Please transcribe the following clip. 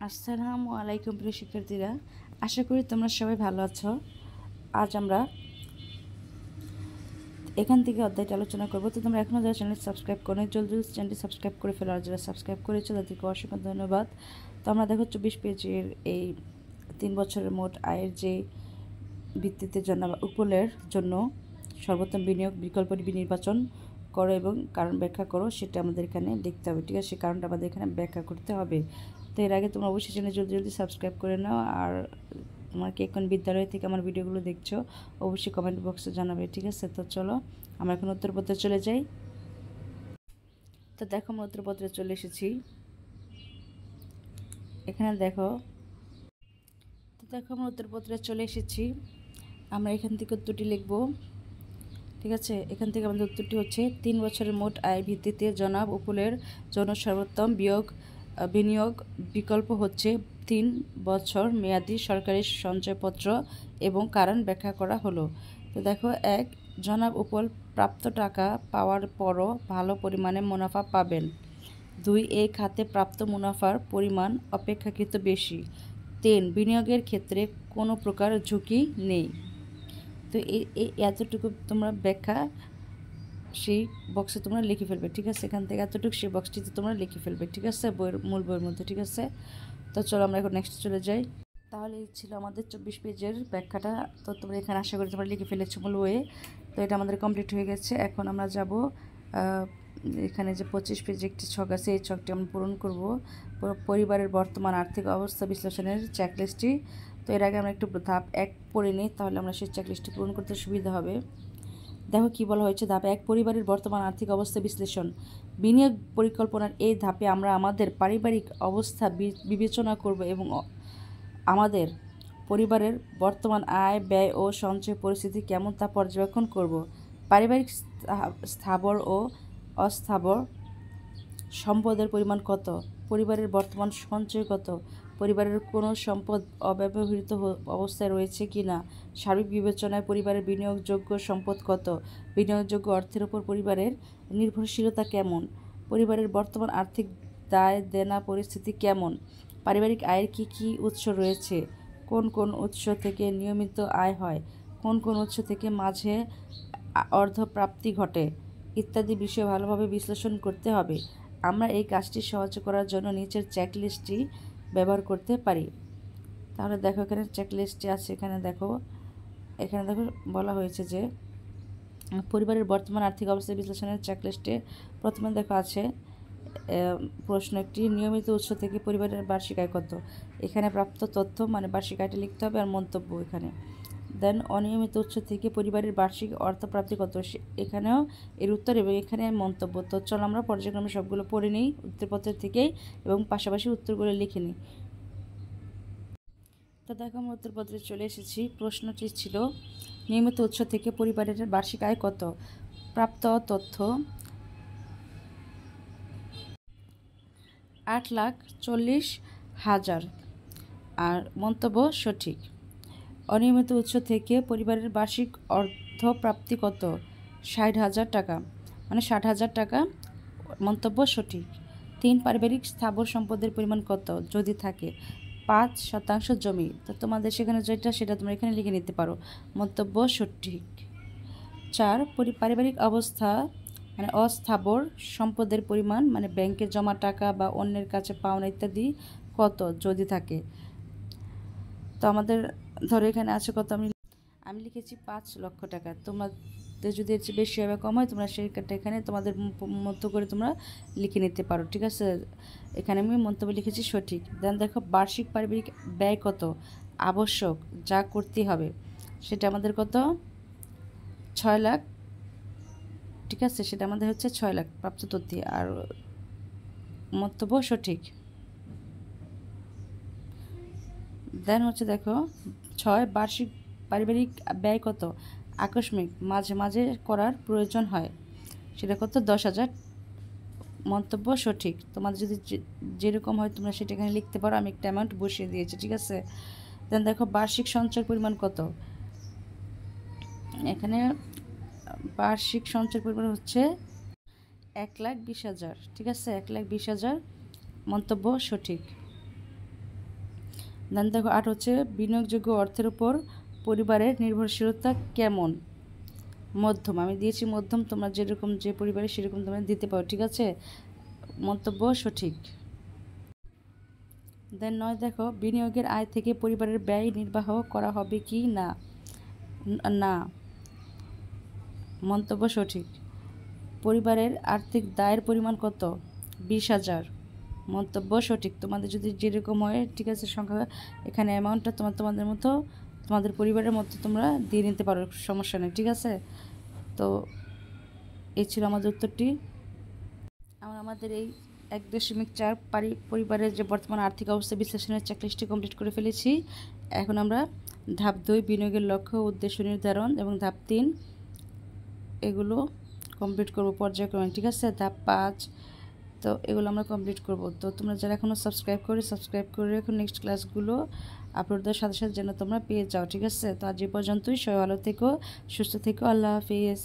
আসসালামু আলাইকুম প্রিয় শিক্ষার্থীরা, আশা করি তোমরা সবাই ভালো আছো। আজ আমরা এখান থেকে অধ্যায়টা আলোচনা করবো। তো তোমরা এখনও যারা চ্যানেল সাবস্ক্রাইব করো জলদি চ্যানেলটি সাবস্ক্রাইব করে ফেলো, আর যারা সাবস্ক্রাইব করেছো তাদেরকে অসংখ্য ধন্যবাদ। তো আমরা দেখো 24 পেজের এই 3 বছরের মোট আয়ের যে ভিত্তিতে উপলের জন্য সর্বোত্তম বিনিয়োগ বিকল্পটি নির্বাচন করো এবং কারণ ব্যাখ্যা করো, সেটা আমাদের এখানে লিখতে হবে। ঠিক আছে, সেই কারণটা আমাদের এখানে ব্যাখ্যা করতে হবে। তো এর আগে তোমরা অবশ্যই চ্যানেল জলদি সাবস্ক্রাইব করে নাও, আর তোমরা কে কোন বিদ্যালয় থেকে আমার ভিডিওগুলো দেখছো অবশ্যই কমেন্ট বক্সে জানাবে। ঠিক আছে, তো চলো আমরা এখন উত্তরপত্রে চলে যাই। তো দেখো আমরা উত্তরপত্রে চলে এসেছি। এখানে দেখো, তো দেখো আমরা উত্তরপত্রে চলে এসেছি। আমরা এখান থেকে উত্তরটি লিখব। ঠিক আছে, এখান থেকে আমাদের উত্তরটি হচ্ছে 3 বছরের মোট আয় ভিত্তিতে জনাব উপলের জন্য সর্বোত্তম বিনিয়োগ বিকল্প হচ্ছে 3 বছর মেয়াদী সরকারি সঞ্চয়পত্র এবং কারণ ব্যাখ্যা করা হলো। তো দেখো, 1, জনাব উপল প্রাপ্ত টাকা পাওয়ার পরও ভালো পরিমাণে মুনাফা পাবেন। 2, এই খাতে প্রাপ্ত মুনাফার পরিমাণ অপেক্ষাকৃত বেশি। 3, বিনিয়োগের ক্ষেত্রে কোনো প্রকার ঝুঁকি নেই। তো এই এতটুকু তোমরা ব্যাখ্যা সেই বক্সে তোমরা লিখে ফেলবে। ঠিক আছে, এখান থেকে এতটুকু সেই বক্সটিতে তোমরা লিখে ফেলবে। ঠিক আছে, মূল বইয়ের মধ্যে। ঠিক আছে, তো চলো আমরা এখন নেক্সট চলে যাই। তাহলে এই ছিল আমাদের 24 পেজের ব্যাখ্যাটা। তো তোমরা এখানে আশা করি তোমরা লিখে ফেলেছো মূল বইয়ে। তো এটা আমাদের কমপ্লিট হয়ে গেছে। এখন আমরা যাব এখানে যে 25 পেজে একটি ছক আছে, এই ছকটি আমরা পূরণ করব পরিবারের বর্তমান আর্থিক অবস্থা বিশ্লেষণের চেকলিস্টটি। তো এর আগে আমরা একটু ধাপ 1 পড়ে নিই, তাহলে আমরা সেই চেকলিস্টটি পূরণ করতে সুবিধা হবে। দেখো কি বলা হয়েছে, ধাপ 1, পরিবারের বর্তমান আর্থিক অবস্থা বিশ্লেষণ। বিনিয়োগ পরিকল্পনার এই ধাপে আমরা আমাদের পারিবারিক অবস্থা বিবেচনা করব এবং আমাদের পরিবারের বর্তমান আয়, ব্যয় ও সঞ্চয় পরিস্থিতি কেমন তা পর্যবেক্ষণ করব। পারিবারিক স্থাবর ও অস্থাবর সম্পদের পরিমাণ কত, পরিবারের বর্তমান সঞ্চয় কত, পরিবারের কোনো সম্পদ অব্যবহৃত অবস্থায় রয়েছে কি না, সার্বিক বিবেচনায় পরিবারের বিনিয়োগযোগ্য সম্পদ কত, বিনিয়োগযোগ্য অর্থের উপর পরিবারের নির্ভরশীলতা কেমন, পরিবারের বর্তমান আর্থিক দায় দেনা পরিস্থিতি কেমন, পারিবারিক আয়ের কী কী উৎস রয়েছে, কোন কোন উৎস থেকে নিয়মিত আয় হয়, কোন কোন উৎস থেকে মাঝে অর্ধপ্রাপ্তি ঘটে, ইত্যাদি বিষয় ভালোভাবে বিশ্লেষণ করতে হবে। আমরা এই কাজটি সহজ করার জন্য নিচের চেকলিস্টটি ব্যবহার করতে পারি। তাহলে দেখো, এখানে চেকলিস্টটি আছে। এখানে দেখো বলা হয়েছে যে পরিবারের বর্তমান আর্থিক অবস্থা বিশ্লেষণের চেকলিস্টে প্রথমে দেখো আছে প্রশ্ন একটি, নিয়মিত উৎস থেকে পরিবারের বার্ষিক আয় কত। এখানে প্রাপ্ত তথ্য মানে বার্ষিক আয়টা লিখতে হবে, আর মন্তব্য এখানে। দেন অনিয়মিত উৎস থেকে পরিবারের বার্ষিক অর্থপ্রাপ্তি কত, এখানেও এর উত্তর এবং এখানে মন্তব্য। তো চলো আমরা পর্যায়ক্রমে সবগুলো পড়ে নিই উত্তরপত্রের থেকেই এবং পাশাপাশি উত্তরগুলো লিখে নিই। তো দেখো আমরা উত্তরপত্রে চলে এসেছি। প্রশ্নটি ছিল, নিয়মিত উৎস থেকে পরিবারের বার্ষিক আয় কত। প্রাপ্ত তথ্য 8,40,000, আর মন্তব্য সঠিক। অনিয়মিত উৎস থেকে পরিবারের বার্ষিক অর্থপ্রাপ্তি কত, 60,000 টাকা, মানে 60,000 টাকা, মন্তব্য সঠিক। 3, পারিবারিক স্থাবর সম্পদের পরিমাণ কত যদি থাকে, 5% জমি। তো তোমাদের সেখানে যেটা সেটা তোমরা এখানে লিখে নিতে পারো, মন্তব্য সঠিক। 4, পারিবারিক অবস্থা মানে অস্থাবর সম্পদের পরিমাণ মানে ব্যাংকে জমা টাকা বা অন্যের কাছে পাওনা ইত্যাদি কত যদি থাকে। তো আমাদের ধরো এখানে আছে কত, আমি লিখেছি 5 লক্ষ টাকা। তোমাদের যদি এর চেয়ে বেশি হবে কম হয়, তোমরা সেইটা এখানে তোমাদের মতো করে তোমরা লিখে নিতে পারো। ঠিক আছে, এখানে আমি মন্তব্য লিখেছি সঠিক। দেন দেখো, বার্ষিক পারিবারিক ব্যয় কত আবশ্যক যা করতে হবে, সেটা আমাদের কত, 6 লাখ। ঠিক আছে, সেটা আমাদের হচ্ছে 6 লাখ প্রাপ্ত তথ্য, আর মন্তব্য সঠিক। দেন হচ্ছে দেখো 6, বার্ষিক পারিবারিক ব্যয় কত আকস্মিক মাঝে মাঝে করার প্রয়োজন হয়, সেটা কত, 10,000, মন্তব্য সঠিক। তোমাদের যদি যেরকম হয় তোমরা সেটা এখানে লিখতে পারো, আমি একটা অ্যামাউন্ট বসিয়ে দিয়েছি। ঠিক আছে, দেন দেখো বার্ষিক সঞ্চয়ের পরিমাণ কত, এখানে বার্ষিক সঞ্চয়ের পরিমাণ হচ্ছে 1,20,000। ঠিক আছে, 1,20,000, মন্তব্য সঠিক। দেন দেখো 8 হচ্ছে বিনিয়োগযোগ্য অর্থের উপর পরিবারের নির্ভরশীলতা কেমন? মধ্যম। আমি দিয়েছি মধ্যম, তোমরা যেরকম যে পরিবারে সেরকম তোমরা দিতে পারো, ঠিক আছে? মন্তব্য সঠিক। দেন 9 দেখো বিনিয়োগের আয় থেকে পরিবারের ব্যয় নির্বাহ করা হবে কি না? না। মন্তব্য সঠিক। পরিবারের আর্থিক দায়ের পরিমাণ কত? 20,000। মন্তব্য সঠিক। তোমাদের যদি যেরকম হয়, ঠিক আছে, সংখ্যা এখানে অ্যামাউন্টটা তোমাদের মতো, তোমাদের পরিবারের মতো তোমরা দিয়ে নিতে পারো, সমস্যা নেই, ঠিক আছে? তো এই ছিল আমাদের উত্তরটি। আমাদের এই 1.4 পরিবারের যে বর্তমান আর্থিক অবস্থা বিশ্লেষণের চেকলিস্টটি কমপ্লিট করে ফেলেছি। এখন আমরা ধাপ 2 বিনিয়োগের লক্ষ্য উদ্দেশ্য নির্ধারণ এবং ধাপ 3 এগুলো কমপ্লিট করব পর্যায়ক্রমে, ঠিক আছে? ধাপ 5 তো এগুলো আমরা কমপ্লিট করব। তো তোমরা যারা এখনও সাবস্ক্রাইব করে এখন নেক্সট ক্লাসগুলো আপলোড দেওয়ার সাথে সাথে যেন তোমরা পেয়ে যাও, ঠিক আছে? তো আজ এই পর্যন্তই। সবাই ভালো থেকো, সুস্থ থেকো। আল্লাহ হাফিজ।